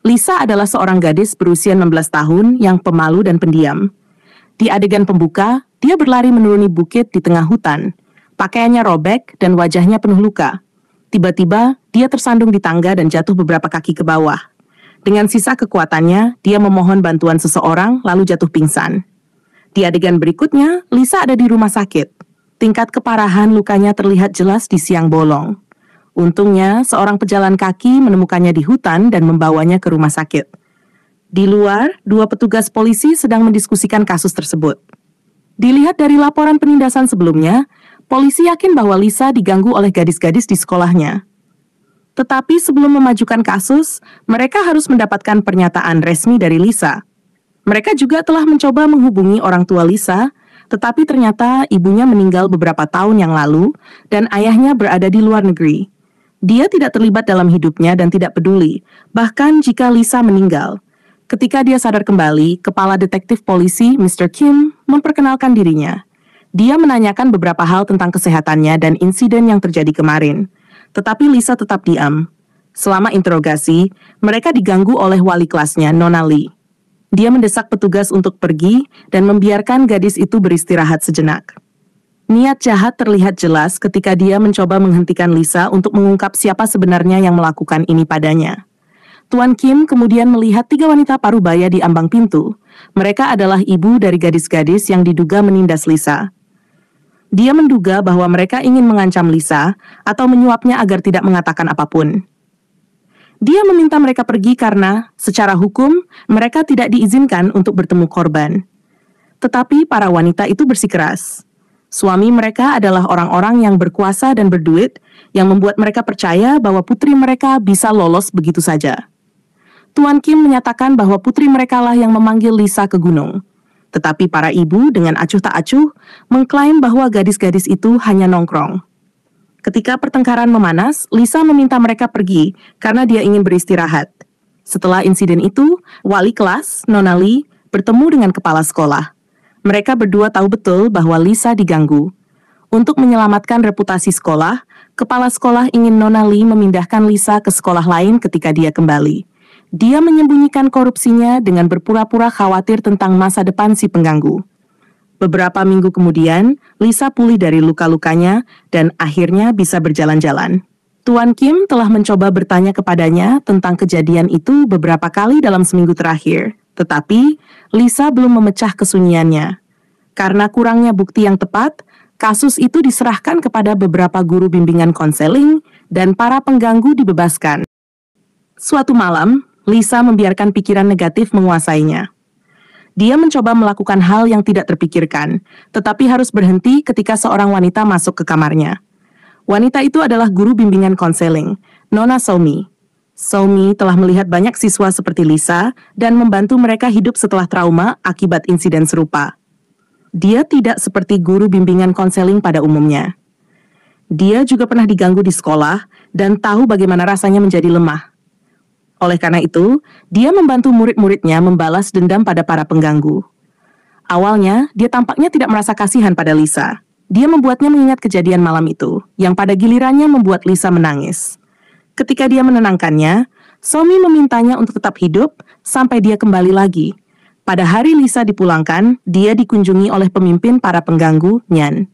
Lisa adalah seorang gadis berusia 16 tahun yang pemalu dan pendiam. Di adegan pembuka, dia berlari menuruni bukit di tengah hutan. Pakaiannya robek dan wajahnya penuh luka. Tiba-tiba, dia tersandung di tangga dan jatuh beberapa kaki ke bawah. Dengan sisa kekuatannya, dia memohon bantuan seseorang lalu jatuh pingsan. Di adegan berikutnya, Lisa ada di rumah sakit. Tingkat keparahan lukanya terlihat jelas di siang bolong. Untungnya, seorang pejalan kaki menemukannya di hutan dan membawanya ke rumah sakit. Di luar, 2 petugas polisi sedang mendiskusikan kasus tersebut. Dilihat dari laporan penindasan sebelumnya, polisi yakin bahwa Lisa diganggu oleh gadis-gadis di sekolahnya. Tetapi sebelum memajukan kasus, mereka harus mendapatkan pernyataan resmi dari Lisa. Mereka juga telah mencoba menghubungi orang tua Lisa, tetapi ternyata ibunya meninggal beberapa tahun yang lalu dan ayahnya berada di luar negeri. Dia tidak terlibat dalam hidupnya dan tidak peduli, bahkan jika Lisa meninggal. Ketika dia sadar kembali, kepala detektif polisi Mr. Kim memperkenalkan dirinya. Dia menanyakan beberapa hal tentang kesehatannya dan insiden yang terjadi kemarin. Tetapi Lisa tetap diam. Selama interogasi, mereka diganggu oleh wali kelasnya, Nona Lee. Dia mendesak petugas untuk pergi dan membiarkan gadis itu beristirahat sejenak. Niat jahat terlihat jelas ketika dia mencoba menghentikan Lisa untuk mengungkap siapa sebenarnya yang melakukan ini padanya. Tuan Kim kemudian melihat 3 wanita parubaya di ambang pintu. Mereka adalah ibu dari gadis-gadis yang diduga menindas Lisa. Dia menduga bahwa mereka ingin mengancam Lisa atau menyuapnya agar tidak mengatakan apapun. Dia meminta mereka pergi karena, secara hukum, mereka tidak diizinkan untuk bertemu korban. Tetapi para wanita itu bersikeras. Suami mereka adalah orang-orang yang berkuasa dan berduit, yang membuat mereka percaya bahwa putri mereka bisa lolos begitu saja. Tuan Kim menyatakan bahwa putri mereka lah yang memanggil Lisa ke gunung. Tetapi para ibu dengan acuh tak acuh mengklaim bahwa gadis-gadis itu hanya nongkrong. Ketika pertengkaran memanas, Lisa meminta mereka pergi karena dia ingin beristirahat. Setelah insiden itu, wali kelas, Nona Lee, bertemu dengan kepala sekolah. Mereka berdua tahu betul bahwa Lisa diganggu. Untuk menyelamatkan reputasi sekolah, kepala sekolah ingin Nona Lee memindahkan Lisa ke sekolah lain ketika dia kembali. Dia menyembunyikan korupsinya dengan berpura-pura khawatir tentang masa depan si pengganggu. Beberapa minggu kemudian, Lisa pulih dari luka-lukanya dan akhirnya bisa berjalan-jalan. Tuan Kim telah mencoba bertanya kepadanya tentang kejadian itu beberapa kali dalam seminggu terakhir, tetapi Lisa belum memecah kesunyiannya. Karena kurangnya bukti yang tepat, kasus itu diserahkan kepada beberapa guru bimbingan konseling dan para pengganggu dibebaskan. Suatu malam, Lisa membiarkan pikiran negatif menguasainya. Dia mencoba melakukan hal yang tidak terpikirkan, tetapi harus berhenti ketika seorang wanita masuk ke kamarnya. Wanita itu adalah guru bimbingan konseling, Nona Somi. Somi telah melihat banyak siswa seperti Lisa dan membantu mereka hidup setelah trauma akibat insiden serupa. Dia tidak seperti guru bimbingan konseling pada umumnya. Dia juga pernah diganggu di sekolah dan tahu bagaimana rasanya menjadi lemah. Oleh karena itu, dia membantu murid-muridnya membalas dendam pada para pengganggu. Awalnya, dia tampaknya tidak merasa kasihan pada Lisa. Dia membuatnya mengingat kejadian malam itu, yang pada gilirannya membuat Lisa menangis. Ketika dia menenangkannya, Somi memintanya untuk tetap hidup sampai dia kembali lagi. Pada hari Lisa dipulangkan, dia dikunjungi oleh pemimpin para pengganggu, Nyan.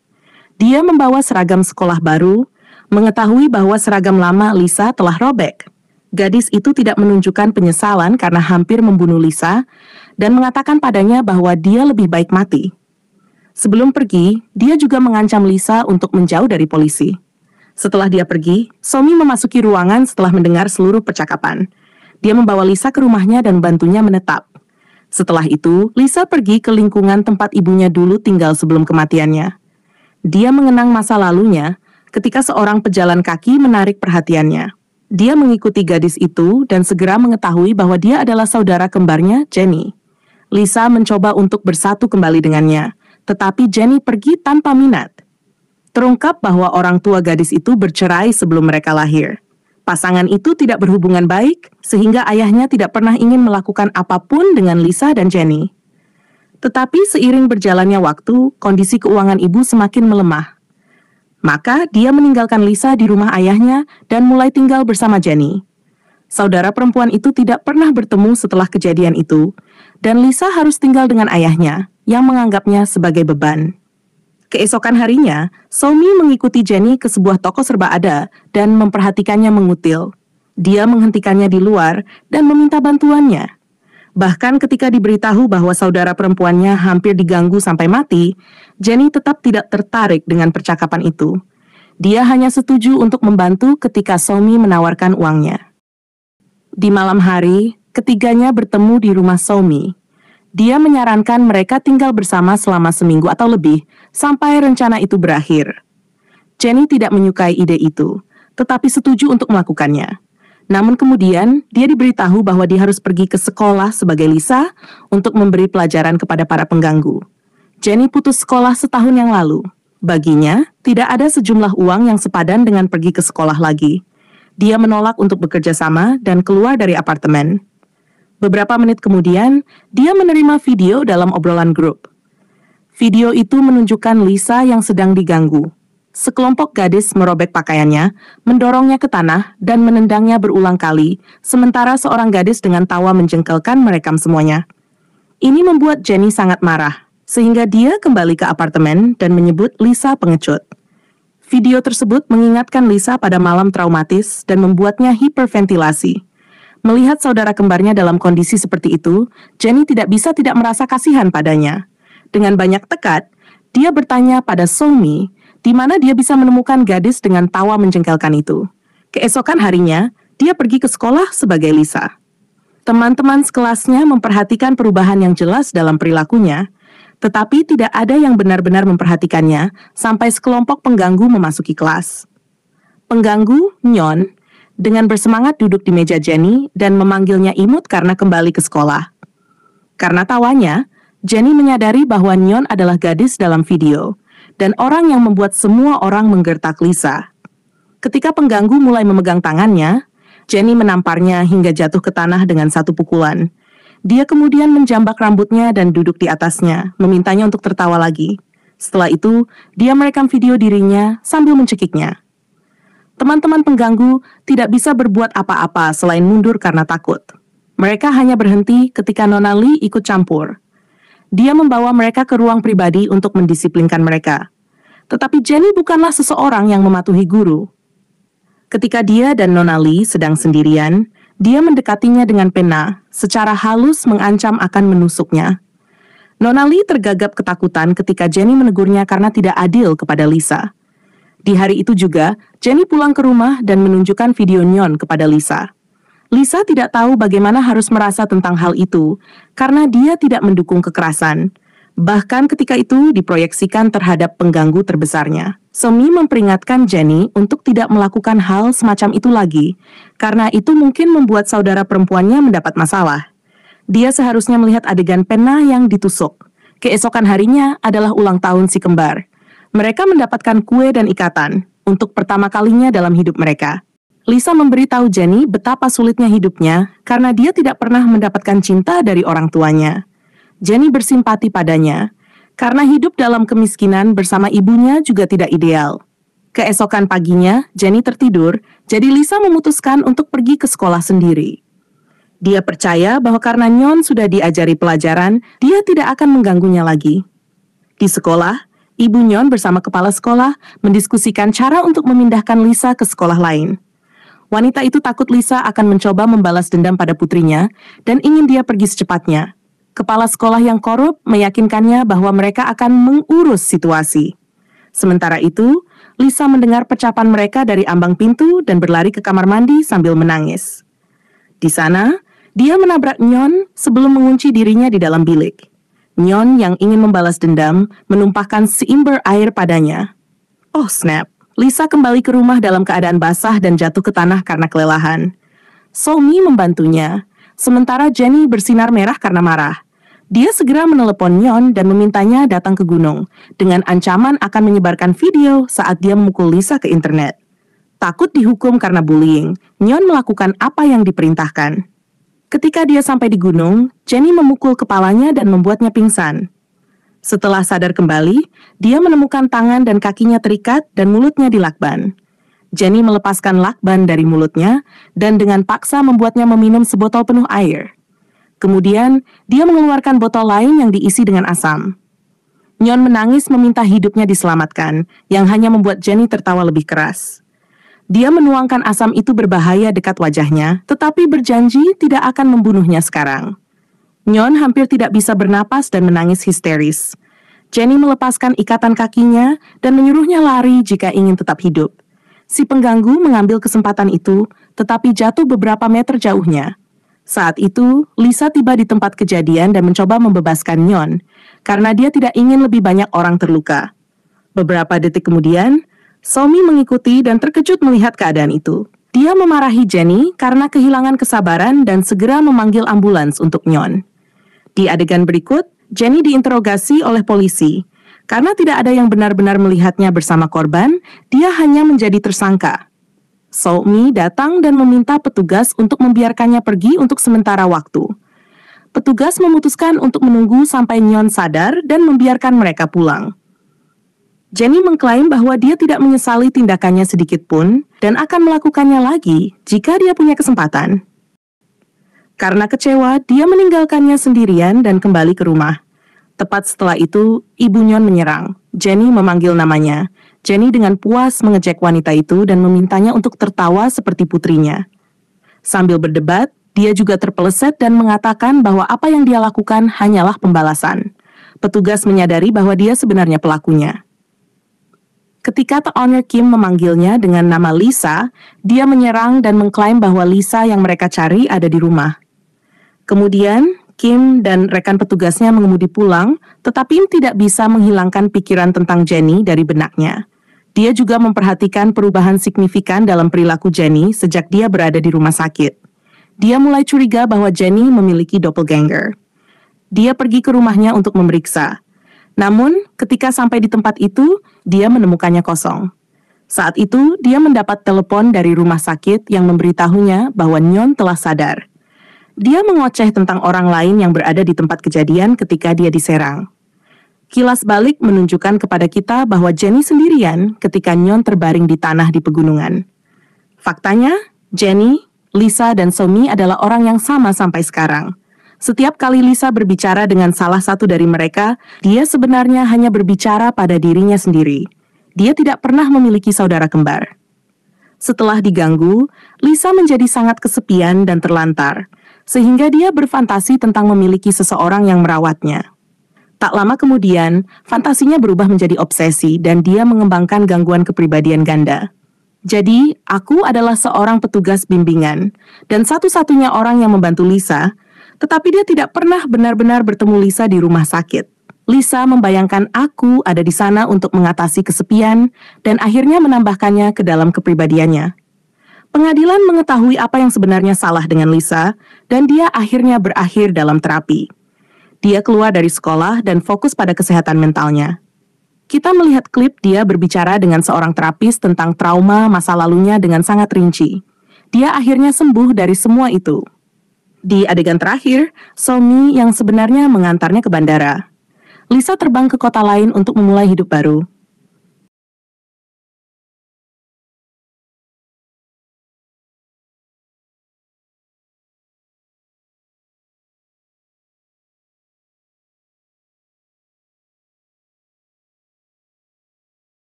Dia membawa seragam sekolah baru, mengetahui bahwa seragam lama Lisa telah robek. Gadis itu tidak menunjukkan penyesalan karena hampir membunuh Lisa dan mengatakan padanya bahwa dia lebih baik mati. Sebelum pergi, dia juga mengancam Lisa untuk menjauh dari polisi. Setelah dia pergi, Somi memasuki ruangan setelah mendengar seluruh percakapan. Dia membawa Lisa ke rumahnya dan bantunya menetap. Setelah itu, Lisa pergi ke lingkungan tempat ibunya dulu tinggal sebelum kematiannya. Dia mengenang masa lalunya ketika seorang pejalan kaki menarik perhatiannya. Dia mengikuti gadis itu dan segera mengetahui bahwa dia adalah saudara kembarnya, Jenny. Lisa mencoba untuk bersatu kembali dengannya, tetapi Jenny pergi tanpa minat. Terungkap bahwa orang tua gadis itu bercerai sebelum mereka lahir. Pasangan itu tidak berhubungan baik, sehingga ayahnya tidak pernah ingin melakukan apapun dengan Lisa dan Jenny. Tetapi seiring berjalannya waktu, kondisi keuangan ibu semakin melemah. Maka dia meninggalkan Lisa di rumah ayahnya dan mulai tinggal bersama Jenny. Saudara perempuan itu tidak pernah bertemu setelah kejadian itu, dan Lisa harus tinggal dengan ayahnya yang menganggapnya sebagai beban. Keesokan harinya, Somi mengikuti Jenny ke sebuah toko serba ada dan memperhatikannya mengutil. Dia menghentikannya di luar dan meminta bantuannya. Bahkan ketika diberitahu bahwa saudara perempuannya hampir diganggu sampai mati, Jenny tetap tidak tertarik dengan percakapan itu. Dia hanya setuju untuk membantu ketika Somi menawarkan uangnya. Di malam hari, ketiganya bertemu di rumah Somi. Dia menyarankan mereka tinggal bersama selama seminggu atau lebih, sampai rencana itu berakhir. Jenny tidak menyukai ide itu, tetapi setuju untuk melakukannya. Namun kemudian, dia diberitahu bahwa dia harus pergi ke sekolah sebagai Lisa untuk memberi pelajaran kepada para pengganggu. Jenny putus sekolah setahun yang lalu. Baginya, tidak ada sejumlah uang yang sepadan dengan pergi ke sekolah lagi. Dia menolak untuk bekerja sama dan keluar dari apartemen. Beberapa menit kemudian, dia menerima video dalam obrolan grup. Video itu menunjukkan Lisa yang sedang diganggu. Sekelompok gadis merobek pakaiannya, mendorongnya ke tanah, dan menendangnya berulang kali, sementara seorang gadis dengan tawa menjengkelkan merekam semuanya. Ini membuat Jenny sangat marah, sehingga dia kembali ke apartemen dan menyebut Lisa pengecut. Video tersebut mengingatkan Lisa pada malam traumatis dan membuatnya hiperventilasi. Melihat saudara kembarnya dalam kondisi seperti itu, Jenny tidak bisa tidak merasa kasihan padanya. Dengan banyak tekad, dia bertanya pada Somi, di mana dia bisa menemukan gadis dengan tawa menjengkelkan itu. Keesokan harinya, dia pergi ke sekolah sebagai Lisa. Teman-teman sekelasnya memperhatikan perubahan yang jelas dalam perilakunya, tetapi tidak ada yang benar-benar memperhatikannya sampai sekelompok pengganggu memasuki kelas. Pengganggu, Nyon, dengan bersemangat duduk di meja Jenny dan memanggilnya imut karena kembali ke sekolah. Karena tawanya, Jenny menyadari bahwa Nyon adalah gadis dalam video, dan orang yang membuat semua orang menggertak Lisa. Ketika pengganggu mulai memegang tangannya, Jenny menamparnya hingga jatuh ke tanah dengan satu pukulan. Dia kemudian menjambak rambutnya dan duduk di atasnya, memintanya untuk tertawa lagi. Setelah itu, dia merekam video dirinya sambil mencekiknya. Teman-teman pengganggu tidak bisa berbuat apa-apa selain mundur karena takut. Mereka hanya berhenti ketika Nona Lee ikut campur. Dia membawa mereka ke ruang pribadi untuk mendisiplinkan mereka. Tetapi Jenny bukanlah seseorang yang mematuhi guru. Ketika dia dan Nona Lee sedang sendirian, dia mendekatinya dengan pena, secara halus mengancam akan menusuknya. Nona Lee tergagap ketakutan ketika Jenny menegurnya karena tidak adil kepada Lisa. Di hari itu juga, Jenny pulang ke rumah dan menunjukkan video Nyon kepada Lisa. Lisa tidak tahu bagaimana harus merasa tentang hal itu, karena dia tidak mendukung kekerasan. Bahkan ketika itu diproyeksikan terhadap pengganggu terbesarnya. Somi memperingatkan Jenny untuk tidak melakukan hal semacam itu lagi, karena itu mungkin membuat saudara perempuannya mendapat masalah. Dia seharusnya melihat adegan pena yang ditusuk. Keesokan harinya adalah ulang tahun si kembar. Mereka mendapatkan kue dan ikatan, untuk pertama kalinya dalam hidup mereka. Lisa memberitahu Jenny betapa sulitnya hidupnya, karena dia tidak pernah mendapatkan cinta dari orang tuanya. Jenny bersimpati padanya, karena hidup dalam kemiskinan bersama ibunya juga tidak ideal. Keesokan paginya, Jenny tertidur, jadi Lisa memutuskan untuk pergi ke sekolah sendiri. Dia percaya bahwa karena Nyon sudah diajari pelajaran, dia tidak akan mengganggunya lagi. Di sekolah, ibu Nyon bersama kepala sekolah mendiskusikan cara untuk memindahkan Lisa ke sekolah lain. Wanita itu takut Lisa akan mencoba membalas dendam pada putrinya dan ingin dia pergi secepatnya. Kepala sekolah yang korup meyakinkannya bahwa mereka akan mengurus situasi. Sementara itu, Lisa mendengar pecapan mereka dari ambang pintu dan berlari ke kamar mandi sambil menangis. Di sana, dia menabrak Nyon sebelum mengunci dirinya di dalam bilik. Nyon yang ingin membalas dendam menumpahkan seimber air padanya. Oh snap, Lisa kembali ke rumah dalam keadaan basah dan jatuh ke tanah karena kelelahan. Somi membantunya, sementara Jenny bersinar merah karena marah. Dia segera menelepon Nyon dan memintanya datang ke gunung, dengan ancaman akan menyebarkan video saat dia memukul Lisa ke internet. Takut dihukum karena bullying, Nyon melakukan apa yang diperintahkan. Ketika dia sampai di gunung, Jenny memukul kepalanya dan membuatnya pingsan. Setelah sadar kembali, dia menemukan tangan dan kakinya terikat dan mulutnya dilakban. Jenny melepaskan lakban dari mulutnya dan dengan paksa membuatnya meminum sebotol penuh air. Kemudian, dia mengeluarkan botol lain yang diisi dengan asam. Nyon menangis meminta hidupnya diselamatkan, yang hanya membuat Jenny tertawa lebih keras. Dia menuangkan asam itu berbahaya dekat wajahnya, tetapi berjanji tidak akan membunuhnya sekarang. Nyon hampir tidak bisa bernapas dan menangis histeris. Jenny melepaskan ikatan kakinya dan menyuruhnya lari jika ingin tetap hidup. Si pengganggu mengambil kesempatan itu, tetapi jatuh beberapa meter jauhnya. Saat itu, Lisa tiba di tempat kejadian dan mencoba membebaskan Nyon, karena dia tidak ingin lebih banyak orang terluka. Beberapa detik kemudian, Somi mengikuti dan terkejut melihat keadaan itu. Dia memarahi Jenny karena kehilangan kesabaran dan segera memanggil ambulans untuk Nyon. Di adegan berikut, Jenny diinterogasi oleh polisi. Karena tidak ada yang benar-benar melihatnya bersama korban, dia hanya menjadi tersangka. Somi datang dan meminta petugas untuk membiarkannya pergi untuk sementara waktu. Petugas memutuskan untuk menunggu sampai Nyon sadar dan membiarkan mereka pulang. Jenny mengklaim bahwa dia tidak menyesali tindakannya sedikit pun dan akan melakukannya lagi jika dia punya kesempatan. Karena kecewa, dia meninggalkannya sendirian dan kembali ke rumah. Tepat setelah itu, ibu Nyon menyerang. Jenny memanggil namanya. Jenny dengan puas mengejek wanita itu dan memintanya untuk tertawa seperti putrinya. Sambil berdebat, dia juga terpeleset dan mengatakan bahwa apa yang dia lakukan hanyalah pembalasan. Petugas menyadari bahwa dia sebenarnya pelakunya. Ketika The Owner Kim memanggilnya dengan nama Lisa, dia menyerang dan mengklaim bahwa Lisa yang mereka cari ada di rumah. Kemudian, Kim dan rekan petugasnya mengemudi pulang, tetapi tidak bisa menghilangkan pikiran tentang Jenny dari benaknya. Dia juga memperhatikan perubahan signifikan dalam perilaku Jenny sejak dia berada di rumah sakit. Dia mulai curiga bahwa Jenny memiliki doppelganger. Dia pergi ke rumahnya untuk memeriksa. Namun, ketika sampai di tempat itu, dia menemukannya kosong. Saat itu, dia mendapat telepon dari rumah sakit yang memberitahunya bahwa Nyon telah sadar. Dia mengoceh tentang orang lain yang berada di tempat kejadian ketika dia diserang. Kilas balik menunjukkan kepada kita bahwa Jenny sendirian ketika Nyon terbaring di tanah di pegunungan. Faktanya, Jenny, Lisa, dan Somi adalah orang yang sama sampai sekarang. Setiap kali Lisa berbicara dengan salah satu dari mereka, dia sebenarnya hanya berbicara pada dirinya sendiri. Dia tidak pernah memiliki saudara kembar. Setelah diganggu, Lisa menjadi sangat kesepian dan terlantar, sehingga dia berfantasi tentang memiliki seseorang yang merawatnya. Tak lama kemudian, fantasinya berubah menjadi obsesi dan dia mengembangkan gangguan kepribadian ganda. Jadi, aku adalah seorang petugas bimbingan dan satu-satunya orang yang membantu Lisa, tetapi dia tidak pernah benar-benar bertemu Lisa di rumah sakit. Lisa membayangkan aku ada di sana untuk mengatasi kesepian dan akhirnya menambahkannya ke dalam kepribadiannya. Pengadilan mengetahui apa yang sebenarnya salah dengan Lisa, dan dia akhirnya berakhir dalam terapi. Dia keluar dari sekolah dan fokus pada kesehatan mentalnya. Kita melihat klip dia berbicara dengan seorang terapis tentang trauma masa lalunya dengan sangat rinci. Dia akhirnya sembuh dari semua itu. Di adegan terakhir, Somi yang sebenarnya mengantarnya ke bandara. Lisa terbang ke kota lain untuk memulai hidup baru.